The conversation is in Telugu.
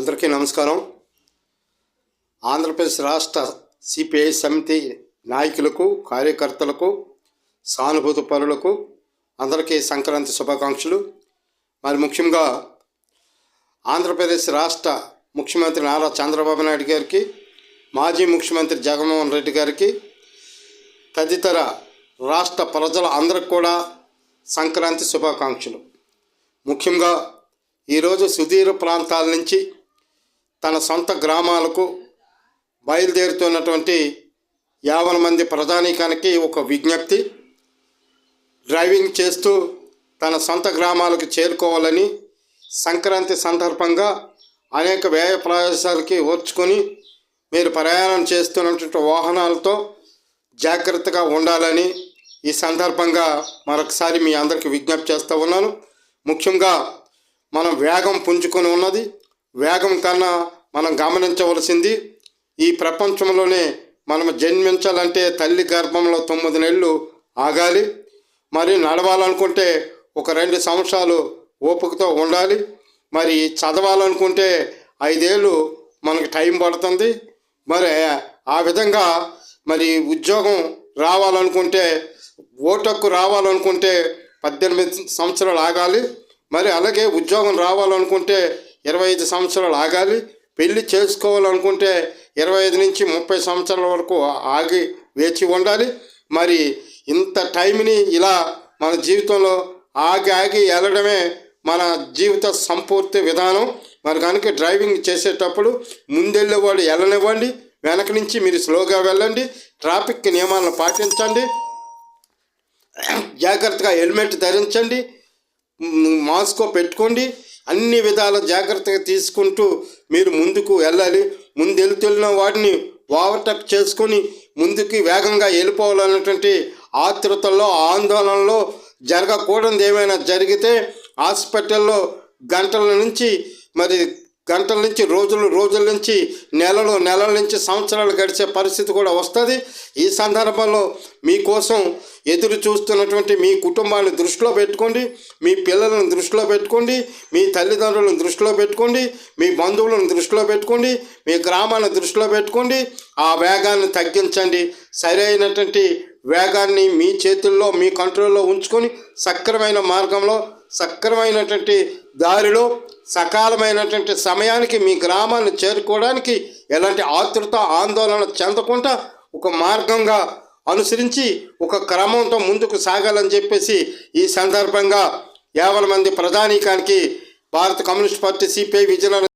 అందరికీ నమస్కారం. ఆంధ్రప్రదేశ్ రాష్ట్ర సిపిఐ సమితి నాయకులకు, కార్యకర్తలకు, సానుభూతి పరులకు అందరికీ సంక్రాంతి శుభాకాంక్షలు. మరి ముఖ్యంగా ఆంధ్రప్రదేశ్ రాష్ట్ర ముఖ్యమంత్రి నారా చంద్రబాబు నాయుడు గారికి, మాజీ ముఖ్యమంత్రి జగన్మోహన్ రెడ్డి గారికి, తదితర రాష్ట్ర ప్రజల అందరికి కూడా సంక్రాంతి శుభాకాంక్షలు. ముఖ్యంగా ఈరోజు సుదూర ప్రాంతాల నుంచి తన సొంత గ్రామాలకు బయలుదేరుతున్నటువంటి 50 మంది ప్రజానీకానికి ఒక విజ్ఞప్తి. డ్రైవింగ్ చేస్తూ తన సొంత గ్రామాలకు చేరుకోవాలని, సంక్రాంతి సందర్భంగా అనేక వ్యయ ప్రయాసాలకి ఓర్చుకొని మీరు ప్రయాణం చేస్తున్నటువంటి వాహనాలతో జాగ్రత్తగా ఉండాలని ఈ సందర్భంగా మరొకసారి మీ అందరికీ విజ్ఞప్తి చేస్తూ ఉన్నాను. ముఖ్యంగా మనం వేగం పుంజుకొని ఉన్నది. వేగం కన్నా మనం గమనించవలసింది, ఈ ప్రపంచంలోనే మనం జన్మించాలంటే తల్లి గర్భంలో 9 నెలలు ఆగాలి. మరి నడవాలనుకుంటే ఒక 2 సంవత్సరాలు ఓపికతో ఉండాలి. మరి చదవాలనుకుంటే 5 ఏళ్ళు మనకి టైం పడుతుంది. మరి ఆ విధంగా మరి ఉద్యోగం రావాలనుకుంటే, ఓటక్కు రావాలనుకుంటే 18 సంవత్సరాలు ఆగాలి. మరి అలాగే ఉద్యోగం రావాలనుకుంటే 25 సంవత్సరాలు ఆగాలి. పెళ్లి చేసుకోవాలనుకుంటే 25 నుంచి 30 సంవత్సరాల వరకు ఆగి వేచి ఉండాలి. మరి ఇంత టైంని ఇలా మన జీవితంలో ఆగి వెళ్ళడమే మన జీవిత సంపూర్తి విధానం. మరి కనుక డ్రైవింగ్ చేసేటప్పుడు ముందెళ్ళేవాడు వెళ్ళనివ్వండి, వెనక నుంచి మీరు స్లోగా వెళ్ళండి, ట్రాఫిక్ నియమాలను పాటించండి, జాగ్రత్తగా హెల్మెట్ ధరించండి, మాస్క్ పెట్టుకోండి. అన్ని విధాల జాగ్రత్తగా తీసుకుంటూ మీరు ముందుకు వెళ్ళాలి. ముందెళ్తున్న వాటిని ఓవర్టేక్ చేసుకొని ముందుకి వేగంగా వెళ్ళిపోవాలన్నటువంటి ఆతృతల్లో, ఆందోళనలో జరగకూడదు. ఏమైనా జరిగితే హాస్పిటల్లో గంటల నుంచి రోజుల నుంచి నెలల నుంచి సంవత్సరాలు గడిచే పరిస్థితి కూడా వస్తుంది. ఈ సందర్భంలో మీకోసం ఎదురు చూస్తున్నటువంటి మీ కుటుంబాన్ని దృష్టిలో పెట్టుకోండి, మీ పిల్లలను దృష్టిలో పెట్టుకోండి, మీ తల్లిదండ్రులను దృష్టిలో పెట్టుకోండి, మీ బంధువులను దృష్టిలో పెట్టుకోండి, మీ గ్రామాన్ని దృష్టిలో పెట్టుకోండి. ఆ వేగాన్ని తగ్గించండి. సరైనటువంటి వేగాన్ని మీ చేతుల్లో, మీ కంట్రోల్లో ఉంచుకొని సక్రమైన మార్గంలో, సక్రమైనటువంటి దారిలో, సకాలమైనటువంటి సమయానికి మీ గ్రామాన్ని చేరుకోవడానికి ఎలాంటి ఆతృత, ఆందోళన చెందకుండా ఒక మార్గంగా అనుసరించి ఒక క్రమంతో ముందుకు సాగాలని చెప్పేసి ఈ సందర్భంగా 50 మంది ప్రజానీకానికి భారత కమ్యూనిస్ట్ పార్టీ సిపిఐ విజయనగరం